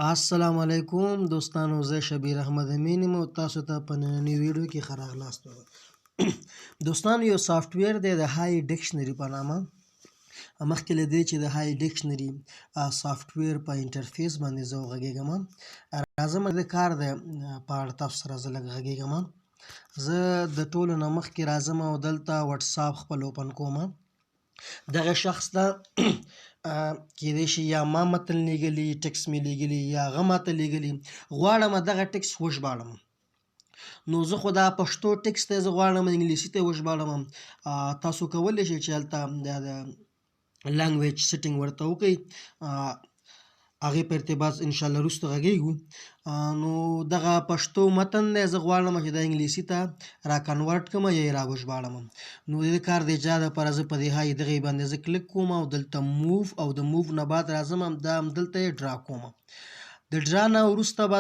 السلام علیکم دوستانو، زه شبیر احمد امین یم او تاسو ته په نننۍ ویډیو کې ښه راغلاست. دوستانو، یو سافټویر دی د های ډکشنري په نامه. مخکې له دې چې د های ډکشنري سافټویر په انټرفیس باندې زه وغږېږم، راځم د کار د په اړه تاسو سره زه لږ غږېږم. زه د ټولو نه مخکې راځم او دلته وټساپ خپل اوپن کوم. دغه شخص ته کېدای شي یا ما متن لیږلي، ټکس مې لیږلي، یا هغه ماته لیږلي. غواړم دغه ټکس وژباړم. نو زه خو دا پښتو ټکس ته زه غواړم انګلیسي ته یې وژباړم. تاسو کولی شئ چې هلته د لانګویج سیټینګ ورته وکړئ، هغې په ارتباط انشاءالله وروسته غږېږو. نو دغه پښتو متن دی، زه غواړم چې د انګلیسي ته را کنورټ کړم یا یې را وژباړم. نو د دې کار د اجرا دپاره زه په دې های دغې باندې زه کلیک کوم او دلته موو، او د موو نه بعد راځم دا همدلته یې ډرا کوم. د ډرا نه وروسته به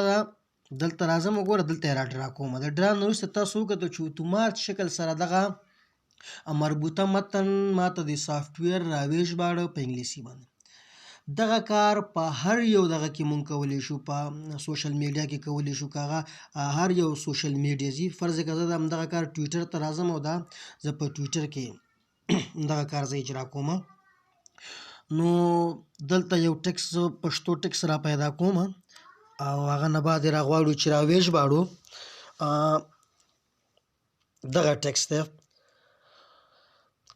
دلته راځم، وګوره دلته یې را ډرا کوم. د ډرا نه وروسته تاسو وکتل چې اتومات شکل سره دغه مربوطه متن ماته د سافټویر را وژباړه په انګلیسي باندې. دغه کار په هر یو دغه کې مونږ کولی شو، په سوشل میډیا کې کولی شو. که هغه هر یو سوشل میډیا ځي، فرض که زه همدغه کار ټویټر ته راځم او دا زه په ټویټر کې دغه کار زه اجرا کوم. نو دلته یو ټکس پښتو ټکس را پیدا کوم او هغه نه بعد یې راغواړو چې را وژباړو. دغه ټکس دی،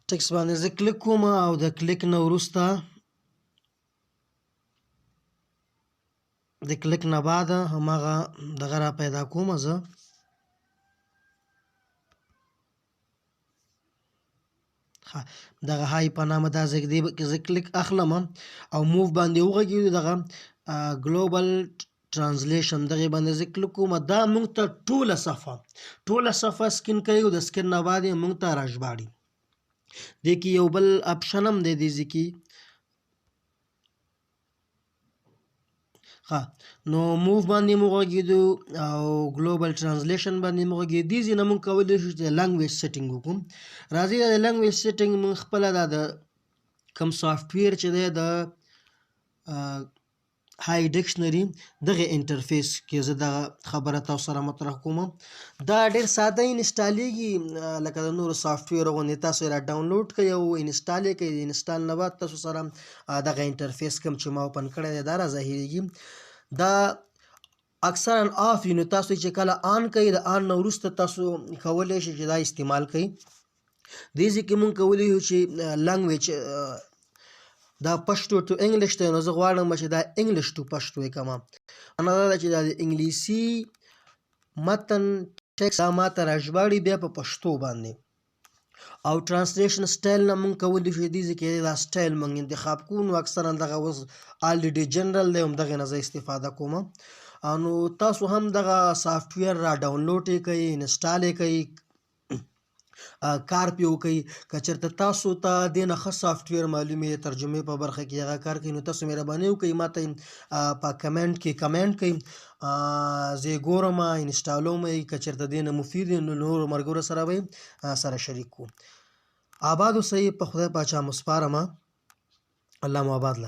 ټکس باندې زه کلیک کوم او د کلیک نه وروسته د کلیک نه بعد هماغه دغه را پیدا کوم. زه دغه های په نامه دا زه کلیک اخلم او موو باندې وغږېږو. دغه ګلوبل ټرانسلیشن دغې باندې زه کلیک کوم. دا موږ ته ټوله صفحه سکین کوي او د سکین نه بعد یې موږ ته را ژباړي. دې کې یو بل اپشن هم دی دې ځای کې. نو موو باندې مو غږېدو او ګلوبل ټرانسلیشن باندې مو غږېدو. دې ځای نه موږ کولی شو چې د لانګویج سیټینګ وکړو. راځئ د لانګویج سیټینګ موږ خپله دا د کوم سافټویر چې دی د های ډکشنري دغه انټرفیس کې زه دغه خبره تاسو سره مطرح کوم. دا ډېر ساده انسټالیږي لکه د نورو سافټویر غوندې. تاسو یې را ډاونلوډ کړئ او انسټال یې کړئ. د انسټال نه بعد تاسو سره دغه انټرفیس کوم چې ما اوپن کړی دی دا را ظاهرېږي. دا اکثرا آف وي، نو تاسو چې کله آن کوئ د آن نه وروسته تاسو کولی شئ چې دا استعمال کړئ. دې ځای کې مونږ کولی شو چې لانګویج دا پښتو ټو انګلیش دی، نو زه غواړم چې دا انګلیش ټو پښتو یې کړم. معنا دا ده چې دا د انګلیسي متن ټکس دا ماته را ژباړي بیا په پښتو باندې. او ټرانسلیشن سټایل نه مونږ کولی شو دې ځای کې دا سټایل مونږ انتخاب کوو. نو اکثرا دغه اوس الریډي جنرل دی، همدغې نه زه استفاده کوم. نو تاسو هم دغه سافټویر را ډاونلوډ یې کړئ، انسټال یې کړئ، کار پې وکړئ. که چېرته تاسو ته دې نه ښه سافټویر معلوم وي ترجمې په برخه کې هغه کار کوي، نو تاسو مهرباني وکړئ ما ته په کمنټ کې کمنټ کړئ. زه یې ګورم، انسټالوم یې. که چېرته دې نه مفید وي نو نورو ملګرو سره به یې سره شریک کړو. آباد اوسئ، په خدای پاچا مو سپارم. الله مو آباد لره.